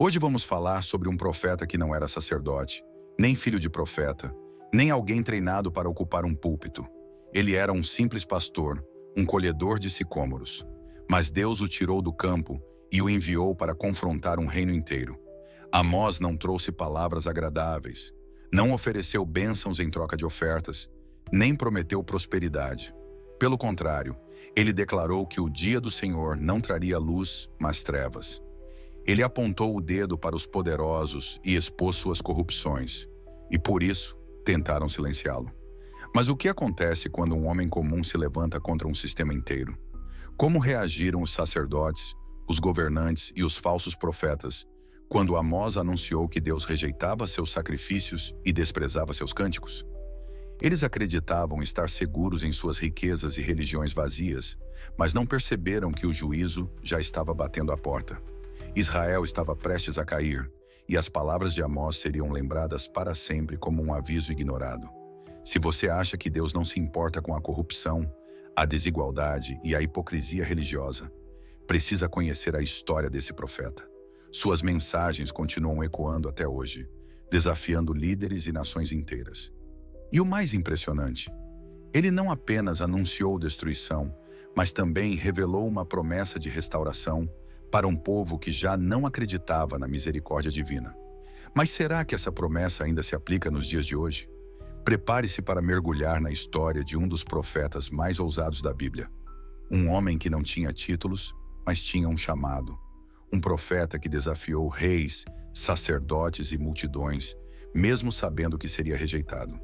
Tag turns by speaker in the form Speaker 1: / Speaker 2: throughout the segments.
Speaker 1: Hoje vamos falar sobre um profeta que não era sacerdote, nem filho de profeta, nem alguém treinado para ocupar um púlpito. Ele era um simples pastor, um colhedor de sicômoros. Mas Deus o tirou do campo e o enviou para confrontar um reino inteiro. Amós não trouxe palavras agradáveis, não ofereceu bênçãos em troca de ofertas, nem prometeu prosperidade. Pelo contrário, ele declarou que o dia do Senhor não traria luz, mas trevas. Ele apontou o dedo para os poderosos e expôs suas corrupções, e por isso tentaram silenciá-lo. Mas o que acontece quando um homem comum se levanta contra um sistema inteiro? Como reagiram os sacerdotes, os governantes e os falsos profetas quando Amós anunciou que Deus rejeitava seus sacrifícios e desprezava seus cânticos? Eles acreditavam estar seguros em suas riquezas e religiões vazias, mas não perceberam que o juízo já estava batendo à porta. Israel estava prestes a cair, e as palavras de Amós seriam lembradas para sempre como um aviso ignorado. Se você acha que Deus não se importa com a corrupção, a desigualdade e a hipocrisia religiosa, precisa conhecer a história desse profeta. Suas mensagens continuam ecoando até hoje, desafiando líderes e nações inteiras. E o mais impressionante, ele não apenas anunciou destruição, mas também revelou uma promessa de restauração para um povo que já não acreditava na misericórdia divina. Mas será que essa promessa ainda se aplica nos dias de hoje? Prepare-se para mergulhar na história de um dos profetas mais ousados da Bíblia. Um homem que não tinha títulos, mas tinha um chamado. Um profeta que desafiou reis, sacerdotes e multidões, mesmo sabendo que seria rejeitado.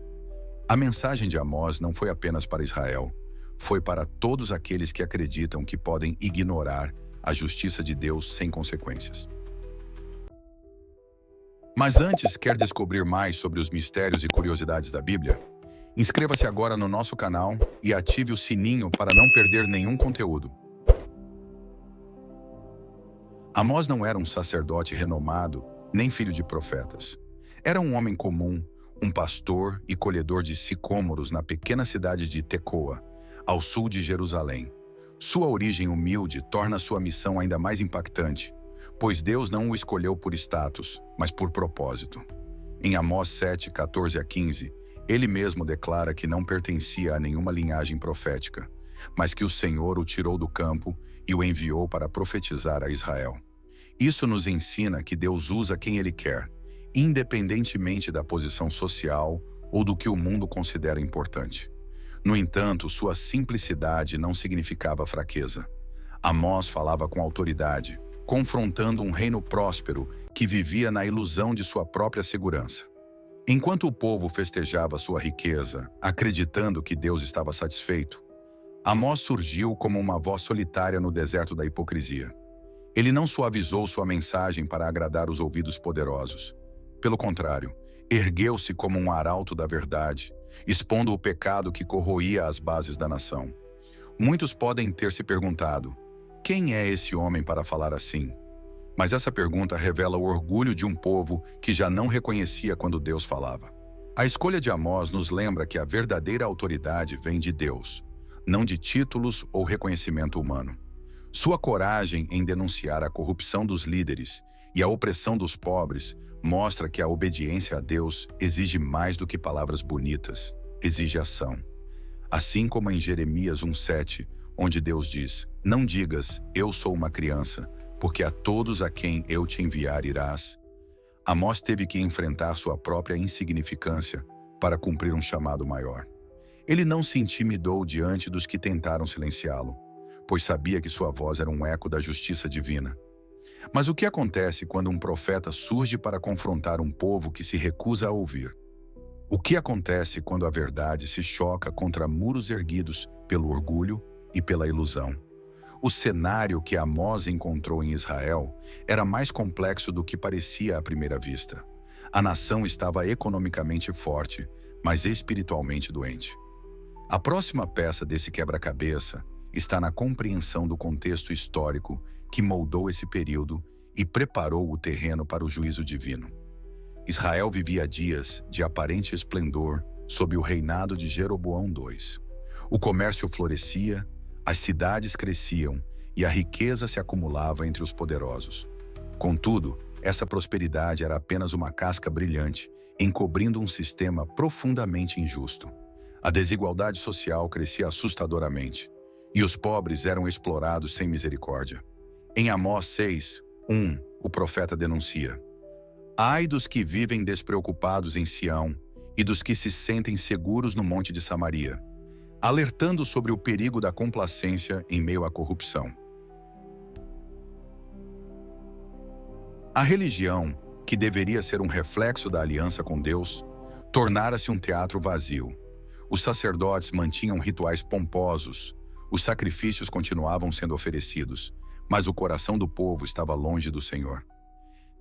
Speaker 1: A mensagem de Amós não foi apenas para Israel, foi para todos aqueles que acreditam que podem ignorar a justiça de Deus sem consequências. Mas antes, quer descobrir mais sobre os mistérios e curiosidades da Bíblia? Inscreva-se agora no nosso canal e ative o sininho para não perder nenhum conteúdo. Amós não era um sacerdote renomado, nem filho de profetas. Era um homem comum, um pastor e colhedor de sicômoros na pequena cidade de Tecoa, ao sul de Jerusalém. Sua origem humilde torna sua missão ainda mais impactante, pois Deus não o escolheu por status, mas por propósito. Em Amós 7, 14 a 15, ele mesmo declara que não pertencia a nenhuma linhagem profética, mas que o Senhor o tirou do campo e o enviou para profetizar a Israel. Isso nos ensina que Deus usa quem Ele quer, independentemente da posição social ou do que o mundo considera importante. No entanto, sua simplicidade não significava fraqueza. Amós falava com autoridade, confrontando um reino próspero que vivia na ilusão de sua própria segurança. Enquanto o povo festejava sua riqueza, acreditando que Deus estava satisfeito, Amós surgiu como uma voz solitária no deserto da hipocrisia. Ele não suavizou sua mensagem para agradar os ouvidos poderosos. Pelo contrário, ergueu-se como um arauto da verdade, expondo o pecado que corroía as bases da nação. Muitos podem ter se perguntado: quem é esse homem para falar assim? Mas essa pergunta revela o orgulho de um povo que já não reconhecia quando Deus falava. A escolha de Amós nos lembra que a verdadeira autoridade vem de Deus, não de títulos ou reconhecimento humano. Sua coragem em denunciar a corrupção dos líderes e a opressão dos pobres mostra que a obediência a Deus exige mais do que palavras bonitas, exige ação. Assim como em Jeremias 1:7, onde Deus diz: não digas, eu sou uma criança, porque a todos a quem eu te enviar irás. Amós teve que enfrentar sua própria insignificância para cumprir um chamado maior. Ele não se intimidou diante dos que tentaram silenciá-lo, pois sabia que sua voz era um eco da justiça divina. Mas o que acontece quando um profeta surge para confrontar um povo que se recusa a ouvir? O que acontece quando a verdade se choca contra muros erguidos pelo orgulho e pela ilusão? O cenário que Amós encontrou em Israel era mais complexo do que parecia à primeira vista. A nação estava economicamente forte, mas espiritualmente doente. A próxima peça desse quebra-cabeça está na compreensão do contexto histórico que moldou esse período e preparou o terreno para o juízo divino. Israel vivia dias de aparente esplendor sob o reinado de Jeroboão II. O comércio florescia, as cidades cresciam e a riqueza se acumulava entre os poderosos. Contudo, essa prosperidade era apenas uma casca brilhante, encobrindo um sistema profundamente injusto. A desigualdade social crescia assustadoramente, e os pobres eram explorados sem misericórdia. Em Amós 6:1, o profeta denuncia: Ai dos que vivem despreocupados em Sião e dos que se sentem seguros no monte de Samaria, alertando sobre o perigo da complacência em meio à corrupção. A religião, que deveria ser um reflexo da aliança com Deus, tornara-se um teatro vazio. Os sacerdotes mantinham rituais pomposos, os sacrifícios continuavam sendo oferecidos, mas o coração do povo estava longe do Senhor.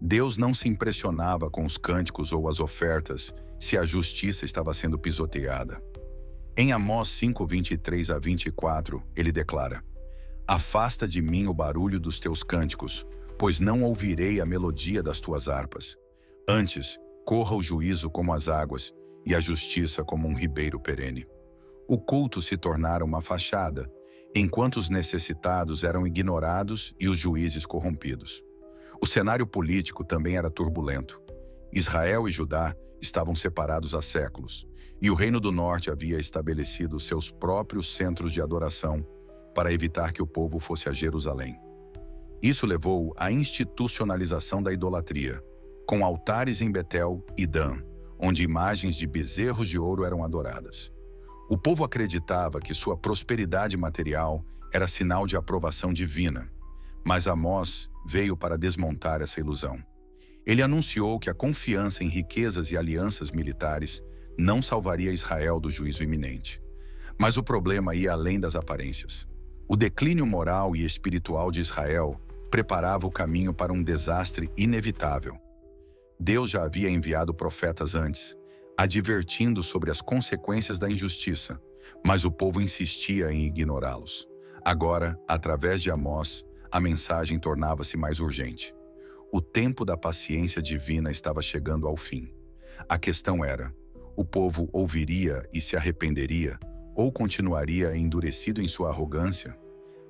Speaker 1: Deus não se impressionava com os cânticos ou as ofertas se a justiça estava sendo pisoteada. Em Amós 5:23-24, ele declara: Afasta de mim o barulho dos teus cânticos, pois não ouvirei a melodia das tuas harpas. Antes, corra o juízo como as águas e a justiça como um ribeiro perene. O culto se tornara uma fachada, enquanto os necessitados eram ignorados e os juízes corrompidos. O cenário político também era turbulento. Israel e Judá estavam separados há séculos, e o Reino do Norte havia estabelecido seus próprios centros de adoração para evitar que o povo fosse a Jerusalém. Isso levou à institucionalização da idolatria, com altares em Betel e Dan, onde imagens de bezerros de ouro eram adoradas. O povo acreditava que sua prosperidade material era sinal de aprovação divina, mas Amós veio para desmontar essa ilusão. Ele anunciou que a confiança em riquezas e alianças militares não salvaria Israel do juízo iminente. Mas o problema ia além das aparências. O declínio moral e espiritual de Israel preparava o caminho para um desastre inevitável. Deus já havia enviado profetas antes, advertindo sobre as consequências da injustiça, mas o povo insistia em ignorá-los. Agora, através de Amós, a mensagem tornava-se mais urgente. O tempo da paciência divina estava chegando ao fim. A questão era: o povo ouviria e se arrependeria, ou continuaria endurecido em sua arrogância?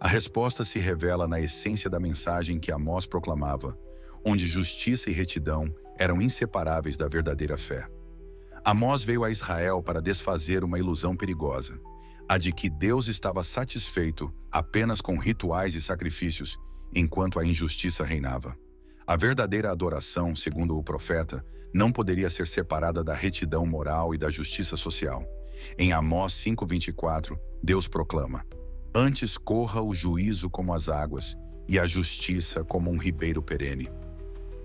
Speaker 1: A resposta se revela na essência da mensagem que Amós proclamava, onde justiça e retidão eram inseparáveis da verdadeira fé. Amós veio a Israel para desfazer uma ilusão perigosa, a de que Deus estava satisfeito apenas com rituais e sacrifícios, enquanto a injustiça reinava. A verdadeira adoração, segundo o profeta, não poderia ser separada da retidão moral e da justiça social. Em Amós 5:24, Deus proclama: Antes corra o juízo como as águas, e a justiça como um ribeiro perene.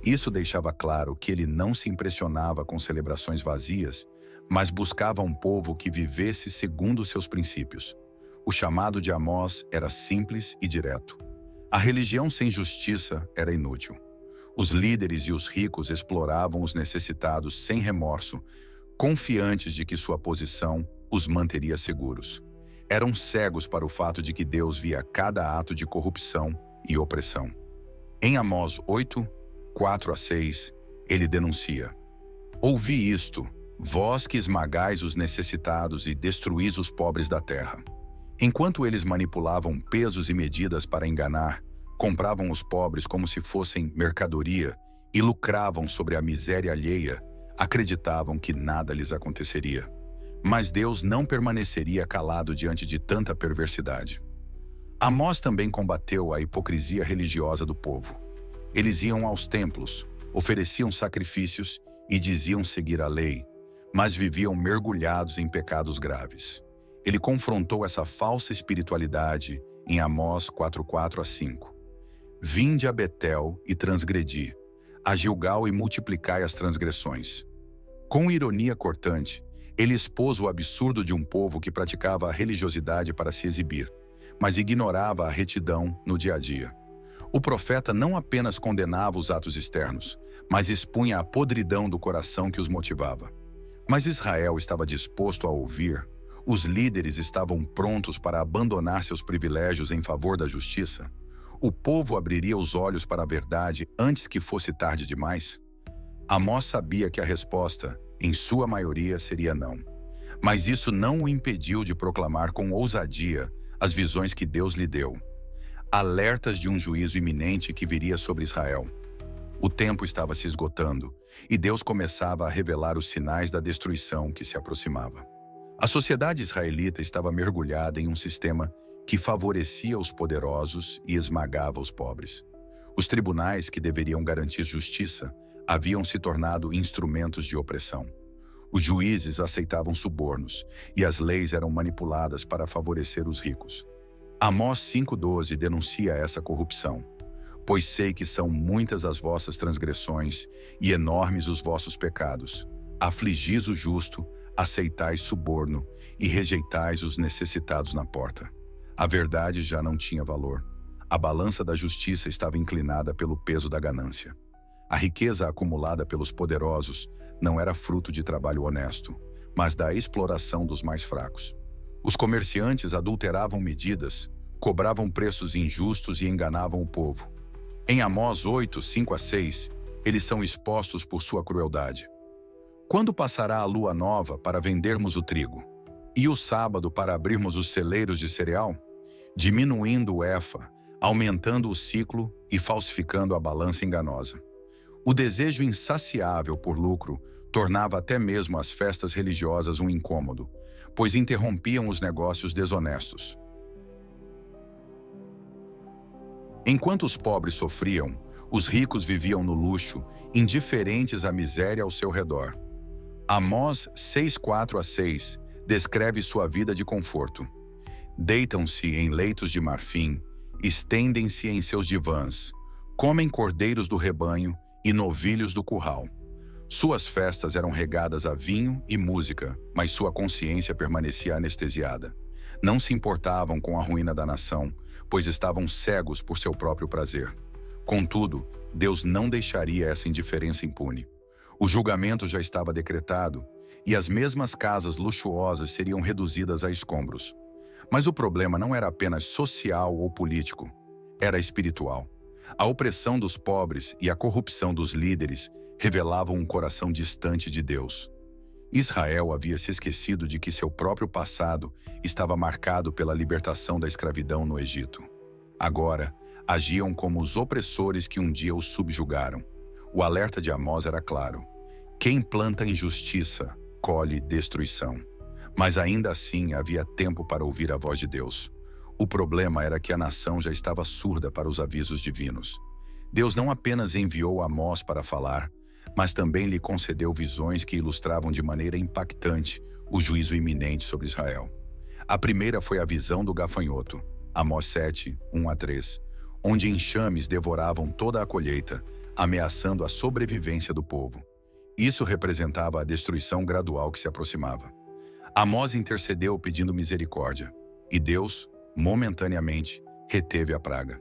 Speaker 1: Isso deixava claro que ele não se impressionava com celebrações vazias, mas buscava um povo que vivesse segundo seus princípios. O chamado de Amós era simples e direto. A religião sem justiça era inútil. Os líderes e os ricos exploravam os necessitados sem remorso, confiantes de que sua posição os manteria seguros. Eram cegos para o fato de que Deus via cada ato de corrupção e opressão. Em Amós 8:4-6, ele denuncia: Ouvi isto, vós que esmagais os necessitados e destruís os pobres da terra. Enquanto eles manipulavam pesos e medidas para enganar, compravam os pobres como se fossem mercadoria e lucravam sobre a miséria alheia, acreditavam que nada lhes aconteceria. Mas Deus não permaneceria calado diante de tanta perversidade. Amós também combateu a hipocrisia religiosa do povo. Eles iam aos templos, ofereciam sacrifícios e diziam seguir a lei, mas viviam mergulhados em pecados graves. Ele confrontou essa falsa espiritualidade em Amós 4:4-5. Vinde a Betel e transgredi, a Gilgal e multiplicai as transgressões. Com ironia cortante, ele expôs o absurdo de um povo que praticava a religiosidade para se exibir, mas ignorava a retidão no dia a dia. O profeta não apenas condenava os atos externos, mas expunha a podridão do coração que os motivava. Mas Israel estava disposto a ouvir. Os líderes estavam prontos para abandonar seus privilégios em favor da justiça. O povo abriria os olhos para a verdade antes que fosse tarde demais? Amós sabia que a resposta, em sua maioria, seria não. Mas isso não o impediu de proclamar com ousadia as visões que Deus lhe deu, alertas de um juízo iminente que viria sobre Israel. O tempo estava se esgotando e Deus começava a revelar os sinais da destruição que se aproximava. A sociedade israelita estava mergulhada em um sistema que favorecia os poderosos e esmagava os pobres. Os tribunais, que deveriam garantir justiça, haviam se tornado instrumentos de opressão. Os juízes aceitavam subornos e as leis eram manipuladas para favorecer os ricos. Amós 5,12 denuncia essa corrupção. Pois sei que são muitas as vossas transgressões e enormes os vossos pecados. Afligis o justo, aceitais suborno e rejeitais os necessitados na porta. A verdade já não tinha valor. A balança da justiça estava inclinada pelo peso da ganância. A riqueza acumulada pelos poderosos não era fruto de trabalho honesto, mas da exploração dos mais fracos. Os comerciantes adulteravam medidas, cobravam preços injustos e enganavam o povo. Em Amós 8, 5-6, eles são expostos por sua crueldade. Quando passará a lua nova para vendermos o trigo, e o sábado para abrirmos os celeiros de cereal? Diminuindo o efa, aumentando o ciclo e falsificando a balança enganosa. O desejo insaciável por lucro tornava até mesmo as festas religiosas um incômodo, pois interrompiam os negócios desonestos. Enquanto os pobres sofriam, os ricos viviam no luxo, indiferentes à miséria ao seu redor. Amós 6:4-6 descreve sua vida de conforto. Deitam-se em leitos de marfim, estendem-se em seus divãs, comem cordeiros do rebanho e novilhos do curral. Suas festas eram regadas a vinho e música, mas sua consciência permanecia anestesiada. Não se importavam com a ruína da nação, pois estavam cegos por seu próprio prazer. Contudo, Deus não deixaria essa indiferença impune. O julgamento já estava decretado, e as mesmas casas luxuosas seriam reduzidas a escombros. Mas o problema não era apenas social ou político, era espiritual. A opressão dos pobres e a corrupção dos líderes revelavam um coração distante de Deus. Israel havia se esquecido de que seu próprio passado estava marcado pela libertação da escravidão no Egito. Agora, agiam como os opressores que um dia os subjugaram. O alerta de Amós era claro: quem planta injustiça, colhe destruição. Mas ainda assim havia tempo para ouvir a voz de Deus. O problema era que a nação já estava surda para os avisos divinos. Deus não apenas enviou Amós para falar, mas também lhe concedeu visões que ilustravam de maneira impactante o juízo iminente sobre Israel. A primeira foi a visão do gafanhoto, Amós 7, 1-3, onde enxames devoravam toda a colheita, ameaçando a sobrevivência do povo. Isso representava a destruição gradual que se aproximava. Amós intercedeu pedindo misericórdia, e Deus, momentaneamente, reteve a praga.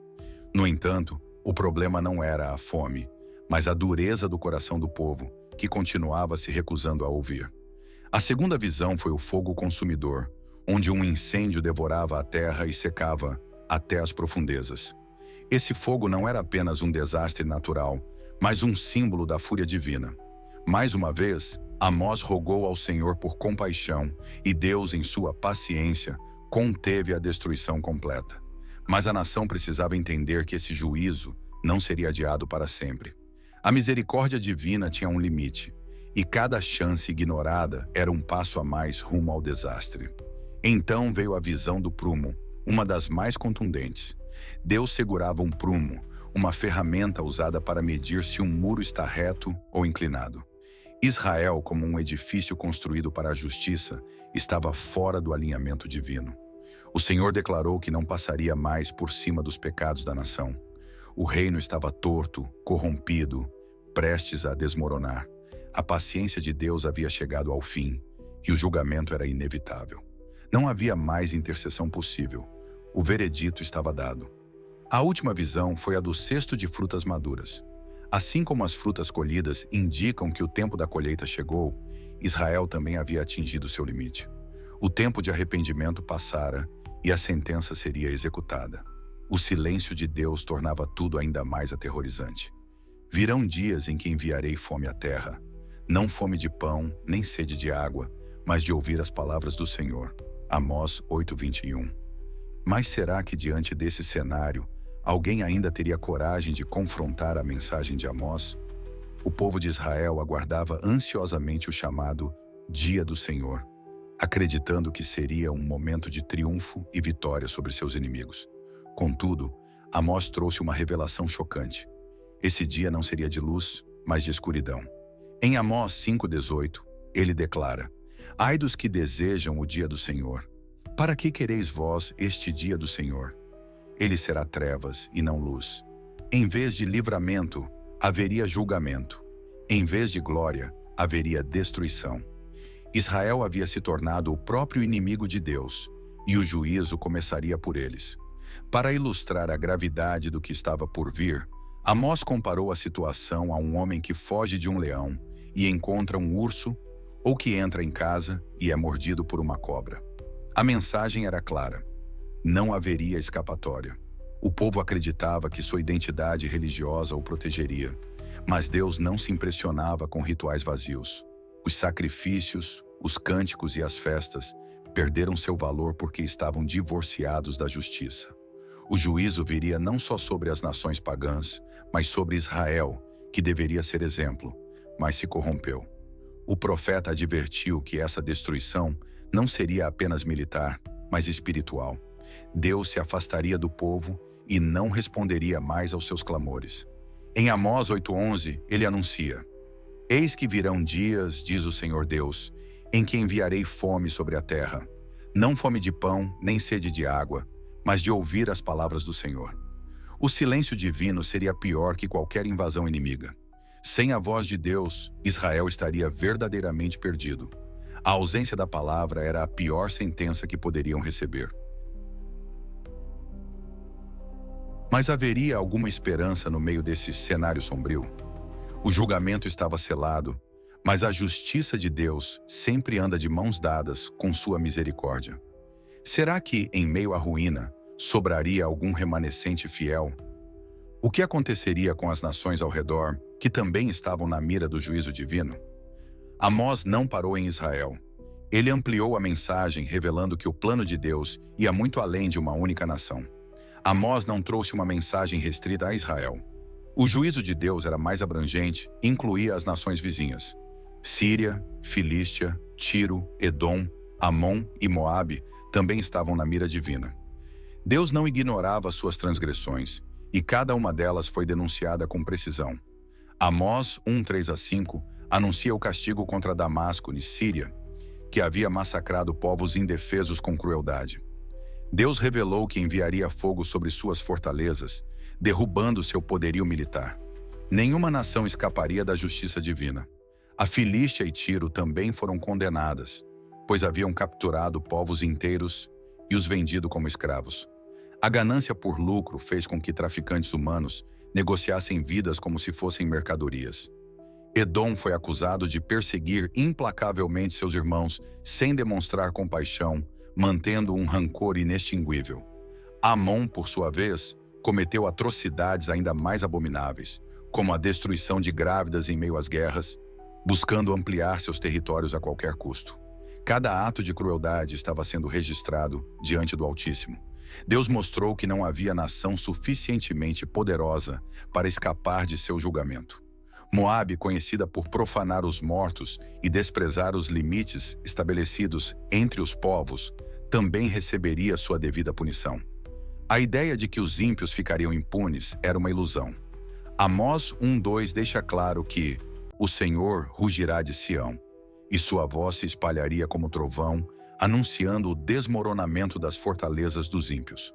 Speaker 1: No entanto, o problema não era a fome, mas a dureza do coração do povo, que continuava se recusando a ouvir. A segunda visão foi o fogo consumidor, onde um incêndio devorava a terra e secava até as profundezas. Esse fogo não era apenas um desastre natural, mas um símbolo da fúria divina. Mais uma vez, Amós rogou ao Senhor por compaixão, e Deus, em sua paciência, conteve a destruição completa. Mas a nação precisava entender que esse juízo não seria adiado para sempre. A misericórdia divina tinha um limite, e cada chance ignorada era um passo a mais rumo ao desastre. Então veio a visão do prumo, uma das mais contundentes. Deus segurava um prumo, uma ferramenta usada para medir se um muro está reto ou inclinado. Israel, como um edifício construído para a justiça, estava fora do alinhamento divino. O Senhor declarou que não passaria mais por cima dos pecados da nação. O reino estava torto, corrompido, prestes a desmoronar. A paciência de Deus havia chegado ao fim, e o julgamento era inevitável. Não havia mais intercessão possível. O veredito estava dado. A última visão foi a do cesto de frutas maduras. Assim como as frutas colhidas indicam que o tempo da colheita chegou, Israel também havia atingido seu limite. O tempo de arrependimento passara e a sentença seria executada. O silêncio de Deus tornava tudo ainda mais aterrorizante. Virão dias em que enviarei fome à terra, não fome de pão, nem sede de água, mas de ouvir as palavras do Senhor. Amós 8:21. Mas será que diante desse cenário, Alguém ainda teria coragem de confrontar a mensagem de Amós? O povo de Israel aguardava ansiosamente o chamado Dia do Senhor, acreditando que seria um momento de triunfo e vitória sobre seus inimigos. Contudo, Amós trouxe uma revelação chocante. Esse dia não seria de luz, mas de escuridão. Em Amós 5,18, ele declara: Ai dos que desejam o dia do Senhor. Para que quereis vós este dia do Senhor? Ele será trevas e não luz. Em vez de livramento, haveria julgamento. Em vez de glória, haveria destruição. Israel havia se tornado o próprio inimigo de Deus, e o juízo começaria por eles. Para ilustrar a gravidade do que estava por vir, Amós comparou a situação a um homem que foge de um leão e encontra um urso, ou que entra em casa e é mordido por uma cobra. A mensagem era clara: não haveria escapatória. O povo acreditava que sua identidade religiosa o protegeria, mas Deus não se impressionava com rituais vazios. Os sacrifícios, os cânticos e as festas perderam seu valor porque estavam divorciados da justiça. O juízo viria não só sobre as nações pagãs, mas sobre Israel, que deveria ser exemplo, mas se corrompeu. O profeta advertiu que essa destruição não seria apenas militar, mas espiritual. Deus se afastaria do povo e não responderia mais aos seus clamores. Em Amós 8,11, ele anuncia: Eis que virão dias, diz o Senhor Deus, em que enviarei fome sobre a terra, não fome de pão, nem sede de água, mas de ouvir as palavras do Senhor. O silêncio divino seria pior que qualquer invasão inimiga. Sem a voz de Deus, Israel estaria verdadeiramente perdido. A ausência da palavra era a pior sentença que poderiam receber. Mas haveria alguma esperança no meio desse cenário sombrio? O julgamento estava selado, mas a justiça de Deus sempre anda de mãos dadas com sua misericórdia. Será que, em meio à ruína, sobraria algum remanescente fiel? O que aconteceria com as nações ao redor, que também estavam na mira do juízo divino? Amós não parou em Israel. Ele ampliou a mensagem, revelando que o plano de Deus ia muito além de uma única nação. Amós não trouxe uma mensagem restrita a Israel. O juízo de Deus era mais abrangente e incluía as nações vizinhas. Síria, Filístia, Tiro, Edom, Amon e Moabe também estavam na mira divina. Deus não ignorava suas transgressões, e cada uma delas foi denunciada com precisão. Amós 1:3-5 anuncia o castigo contra Damasco e Síria, que havia massacrado povos indefesos com crueldade. Deus revelou que enviaria fogo sobre suas fortalezas, derrubando seu poderio militar. Nenhuma nação escaparia da justiça divina. A Filístia e Tiro também foram condenadas, pois haviam capturado povos inteiros e os vendido como escravos. A ganância por lucro fez com que traficantes humanos negociassem vidas como se fossem mercadorias. Edom foi acusado de perseguir implacavelmente seus irmãos sem demonstrar compaixão, mantendo um rancor inextinguível. Amon, por sua vez, cometeu atrocidades ainda mais abomináveis, como a destruição de grávidas em meio às guerras, buscando ampliar seus territórios a qualquer custo. Cada ato de crueldade estava sendo registrado diante do Altíssimo. Deus mostrou que não havia nação suficientemente poderosa para escapar de seu julgamento. Moabe, conhecida por profanar os mortos e desprezar os limites estabelecidos entre os povos, também receberia sua devida punição. A ideia de que os ímpios ficariam impunes era uma ilusão. Amós 1:2 deixa claro que o Senhor rugirá de Sião, e sua voz se espalharia como trovão, anunciando o desmoronamento das fortalezas dos ímpios.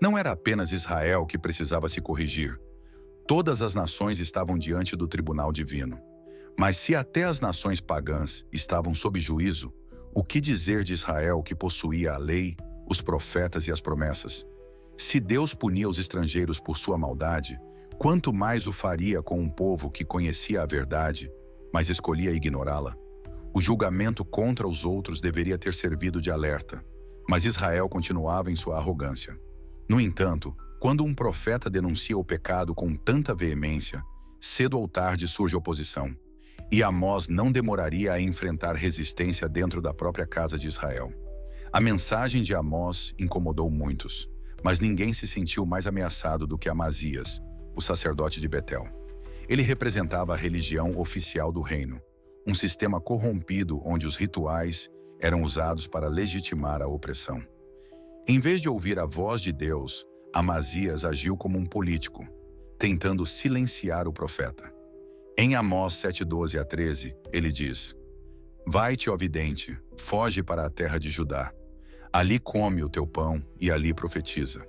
Speaker 1: Não era apenas Israel que precisava se corrigir. Todas as nações estavam diante do tribunal divino. Mas se até as nações pagãs estavam sob juízo, o que dizer de Israel, que possuía a lei, os profetas e as promessas? Se Deus punia os estrangeiros por sua maldade, quanto mais o faria com um povo que conhecia a verdade, mas escolhia ignorá-la? O julgamento contra os outros deveria ter servido de alerta, mas Israel continuava em sua arrogância. No entanto, quando um profeta denuncia o pecado com tanta veemência, cedo ou tarde surge oposição, e Amós não demoraria a enfrentar resistência dentro da própria casa de Israel. A mensagem de Amós incomodou muitos, Mas ninguém se sentiu mais ameaçado do que Amazias, o sacerdote de Betel. Ele representava a religião oficial do reino, um sistema corrompido onde os rituais eram usados para legitimar a opressão. Em vez de ouvir a voz de Deus, Amazias agiu como um político, tentando silenciar o profeta. Em Amós 7:12 a 13, ele diz: Vai-te, ó vidente, foge para a terra de Judá. Ali come o teu pão e ali profetiza.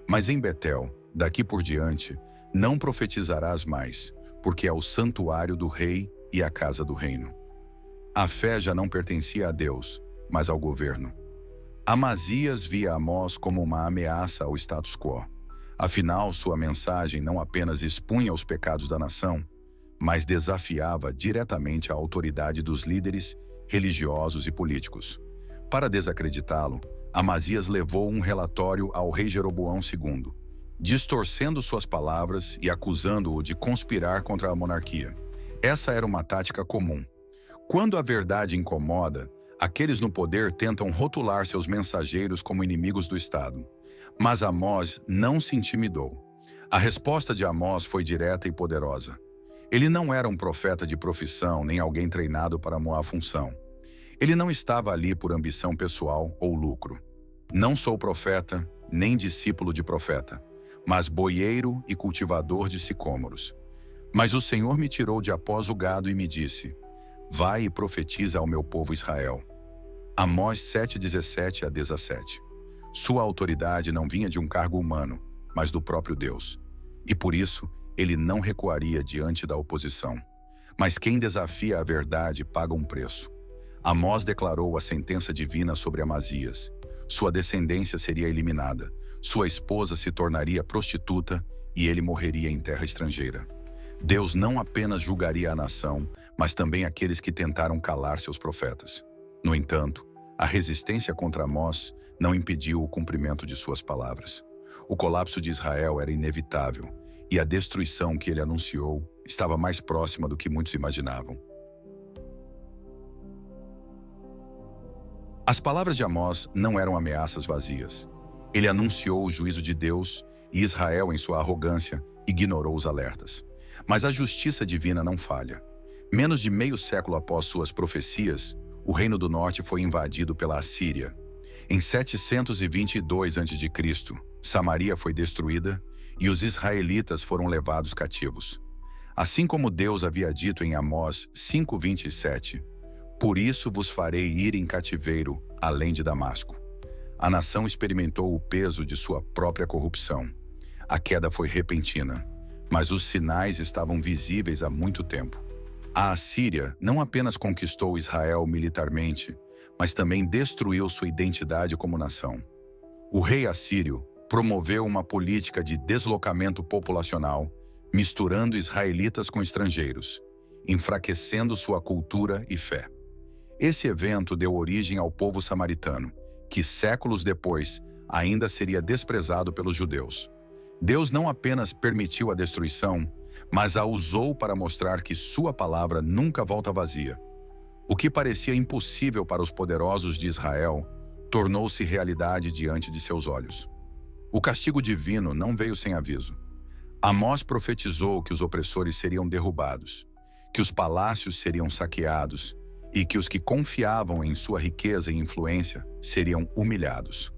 Speaker 1: Mas em Betel, daqui por diante, não profetizarás mais, porque é o santuário do rei e a casa do reino. A fé já não pertencia a Deus, mas ao governo. Amazias via Amós como uma ameaça ao status quo. Afinal, sua mensagem não apenas expunha os pecados da nação, mas desafiava diretamente a autoridade dos líderes religiosos e políticos. Para desacreditá-lo, Amazias levou um relatório ao rei Jeroboão II, distorcendo suas palavras e acusando-o de conspirar contra a monarquia. Essa era uma tática comum. Quando a verdade incomoda, aqueles no poder tentam rotular seus mensageiros como inimigos do Estado. Mas Amós não se intimidou. A resposta de Amós foi direta e poderosa. Ele não era um profeta de profissão nem alguém treinado para uma função. Ele não estava ali por ambição pessoal ou lucro. Não sou profeta, nem discípulo de profeta, mas boieiro e cultivador de sicômoros. Mas o Senhor me tirou de após o gado e me disse: Vai e profetiza ao meu povo Israel. Amós 7:17 a 17. Sua autoridade não vinha de um cargo humano, mas do próprio Deus. E por isso, ele não recuaria diante da oposição. Mas quem desafia a verdade paga um preço. Amós declarou a sentença divina sobre Amazias. Sua descendência seria eliminada, sua esposa se tornaria prostituta e ele morreria em terra estrangeira. Deus não apenas julgaria a nação, mas também aqueles que tentaram calar seus profetas. No entanto, a resistência contra Amós não impediu o cumprimento de suas palavras. O colapso de Israel era inevitável, e a destruição que ele anunciou estava mais próxima do que muitos imaginavam. As palavras de Amós não eram ameaças vazias. Ele anunciou o juízo de Deus e Israel, em sua arrogância, ignorou os alertas. Mas a justiça divina não falha. Menos de meio século após suas profecias, o Reino do Norte foi invadido pela Assíria. Em 722 a.C., Samaria foi destruída e os israelitas foram levados cativos. Assim como Deus havia dito em Amós 5:27, por isso vos farei ir em cativeiro além de Damasco. A nação experimentou o peso de sua própria corrupção. A queda foi repentina, mas os sinais estavam visíveis há muito tempo. A Assíria não apenas conquistou Israel militarmente, mas também destruiu sua identidade como nação. O rei assírio promoveu uma política de deslocamento populacional, misturando israelitas com estrangeiros, enfraquecendo sua cultura e fé. Esse evento deu origem ao povo samaritano, que séculos depois ainda seria desprezado pelos judeus. Deus não apenas permitiu a destruição, mas a usou para mostrar que sua palavra nunca volta vazia. O que parecia impossível para os poderosos de Israel tornou-se realidade diante de seus olhos. O castigo divino não veio sem aviso. Amós profetizou que os opressores seriam derrubados, que os palácios seriam saqueados e que os que confiavam em sua riqueza e influência seriam humilhados.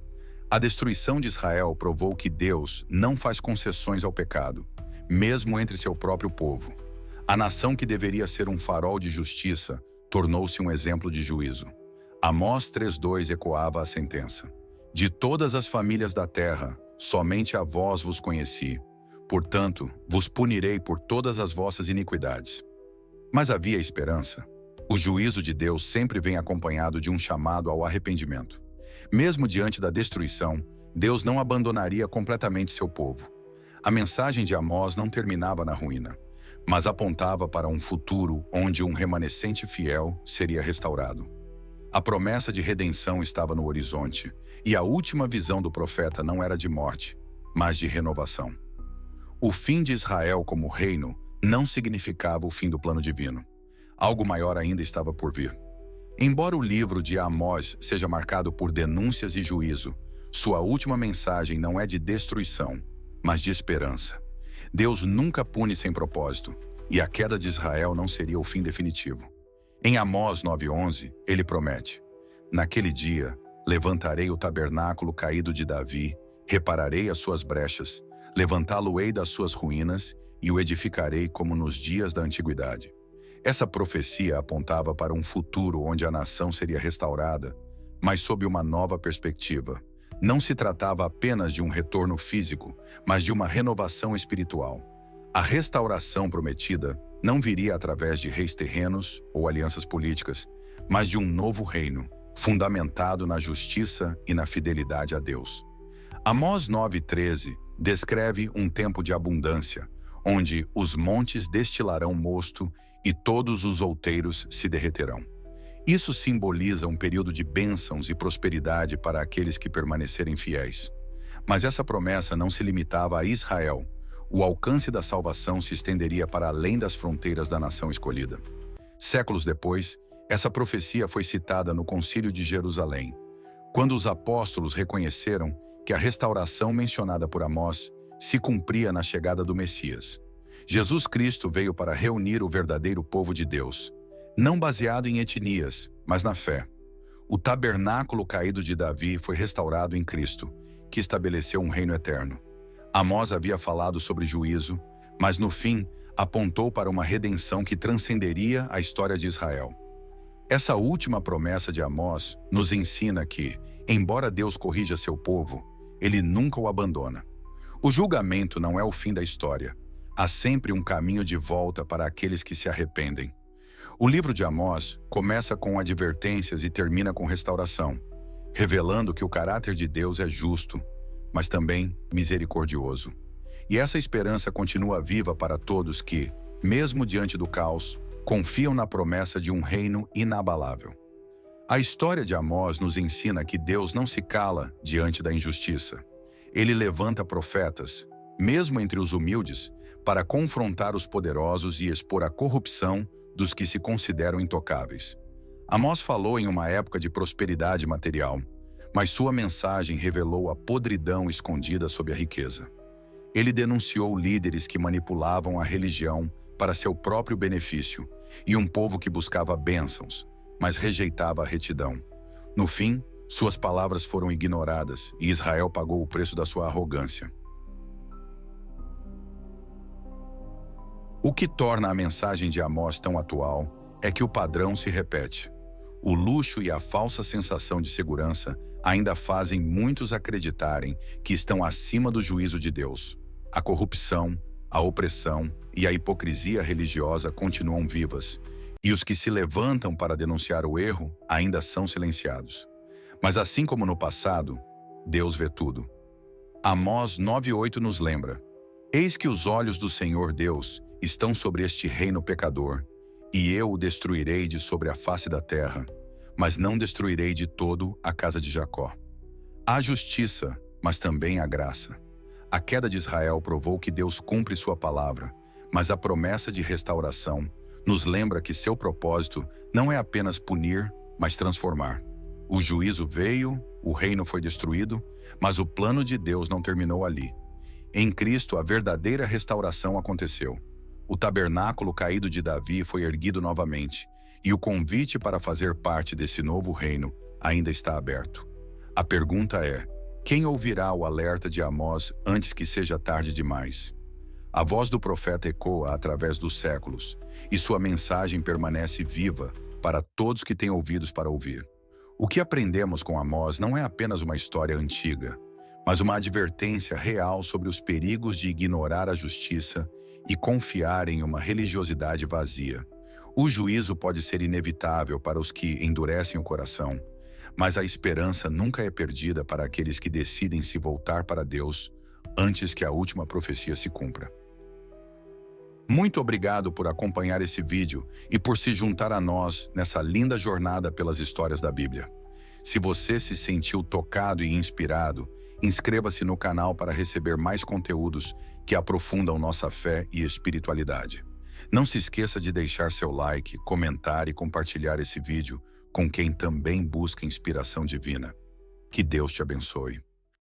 Speaker 1: A destruição de Israel provou que Deus não faz concessões ao pecado, mesmo entre seu próprio povo. A nação que deveria ser um farol de justiça tornou-se um exemplo de juízo. Amós 3:2 ecoava a sentença: De todas as famílias da terra, somente a vós vos conheci. Portanto, vos punirei por todas as vossas iniquidades. Mas havia esperança. O juízo de Deus sempre vem acompanhado de um chamado ao arrependimento. Mesmo diante da destruição, Deus não abandonaria completamente seu povo. A mensagem de Amós não terminava na ruína, mas apontava para um futuro onde um remanescente fiel seria restaurado. A promessa de redenção estava no horizonte, e a última visão do profeta não era de morte, mas de renovação. O fim de Israel como reino não significava o fim do plano divino. Algo maior ainda estava por vir. Embora o livro de Amós seja marcado por denúncias e juízo, Sua última mensagem não é de destruição, mas de esperança. Deus nunca pune sem propósito, e a queda de Israel não seria o fim definitivo. Em Amós 9:11, ele promete: naquele dia, levantarei o tabernáculo caído de Davi, repararei as suas brechas, levantá-lo-ei das suas ruínas e o edificarei como nos dias da antiguidade. Essa profecia apontava para um futuro onde a nação seria restaurada, mas sob uma nova perspectiva. Não se tratava apenas de um retorno físico, mas de uma renovação espiritual. A restauração prometida não viria através de reis terrenos ou alianças políticas, mas de um novo reino, fundamentado na justiça e na fidelidade a Deus. Amós 9:13 descreve um tempo de abundância, onde os montes destilarão mosto e todos os outeiros se derreterão. Isso simboliza um período de bênçãos e prosperidade para aqueles que permanecerem fiéis. Mas essa promessa não se limitava a Israel. O alcance da salvação se estenderia para além das fronteiras da nação escolhida. Séculos depois, essa profecia foi citada no Concílio de Jerusalém, quando os apóstolos reconheceram que a restauração mencionada por Amós se cumpria na chegada do Messias. Jesus Cristo veio para reunir o verdadeiro povo de Deus, não baseado em etnias, mas na fé. O tabernáculo caído de Davi foi restaurado em Cristo, que estabeleceu um reino eterno. Amós havia falado sobre juízo, mas no fim apontou para uma redenção que transcenderia a história de Israel. Essa última promessa de Amós nos ensina que, embora Deus corrija seu povo, ele nunca o abandona. O julgamento não é o fim da história. Há sempre um caminho de volta para aqueles que se arrependem. O livro de Amós começa com advertências e termina com restauração, revelando que o caráter de Deus é justo, mas também misericordioso. E essa esperança continua viva para todos que, mesmo diante do caos, confiam na promessa de um reino inabalável. A história de Amós nos ensina que Deus não se cala diante da injustiça. Ele levanta profetas, mesmo entre os humildes, para confrontar os poderosos e expor a corrupção dos que se consideram intocáveis. Amós falou em uma época de prosperidade material, mas sua mensagem revelou a podridão escondida sob a riqueza. Ele denunciou líderes que manipulavam a religião para seu próprio benefício e um povo que buscava bênçãos, mas rejeitava a retidão. No fim, suas palavras foram ignoradas e Israel pagou o preço da sua arrogância. O que torna a mensagem de Amós tão atual é que o padrão se repete. O luxo e a falsa sensação de segurança ainda fazem muitos acreditarem que estão acima do juízo de Deus. A corrupção, a opressão e a hipocrisia religiosa continuam vivas, e os que se levantam para denunciar o erro ainda são silenciados. Mas assim como no passado, Deus vê tudo. Amós 9:8 nos lembra: eis que os olhos do Senhor Deus estão sobre este reino pecador, e eu o destruirei de sobre a face da terra, mas não destruirei de todo a casa de Jacó. Há justiça, mas também há graça. A queda de Israel provou que Deus cumpre sua palavra, mas a promessa de restauração nos lembra que seu propósito não é apenas punir, mas transformar. O juízo veio, o reino foi destruído, mas o plano de Deus não terminou ali. Em Cristo, a verdadeira restauração aconteceu. O tabernáculo caído de Davi foi erguido novamente, e o convite para fazer parte desse novo reino ainda está aberto. A pergunta é: quem ouvirá o alerta de Amós antes que seja tarde demais? A voz do profeta ecoa através dos séculos, e sua mensagem permanece viva para todos que têm ouvidos para ouvir. O que aprendemos com Amós não é apenas uma história antiga, mas uma advertência real sobre os perigos de ignorar a justiça e confiar em uma religiosidade vazia. O juízo pode ser inevitável para os que endurecem o coração, mas a esperança nunca é perdida para aqueles que decidem se voltar para Deus antes que a última profecia se cumpra. Muito obrigado por acompanhar esse vídeo e por se juntar a nós nessa linda jornada pelas histórias da Bíblia. Se você se sentiu tocado e inspirado, inscreva-se no canal para receber mais conteúdos que aprofundam nossa fé e espiritualidade. Não se esqueça de deixar seu like, comentar e compartilhar esse vídeo com quem também busca inspiração divina. Que Deus te abençoe.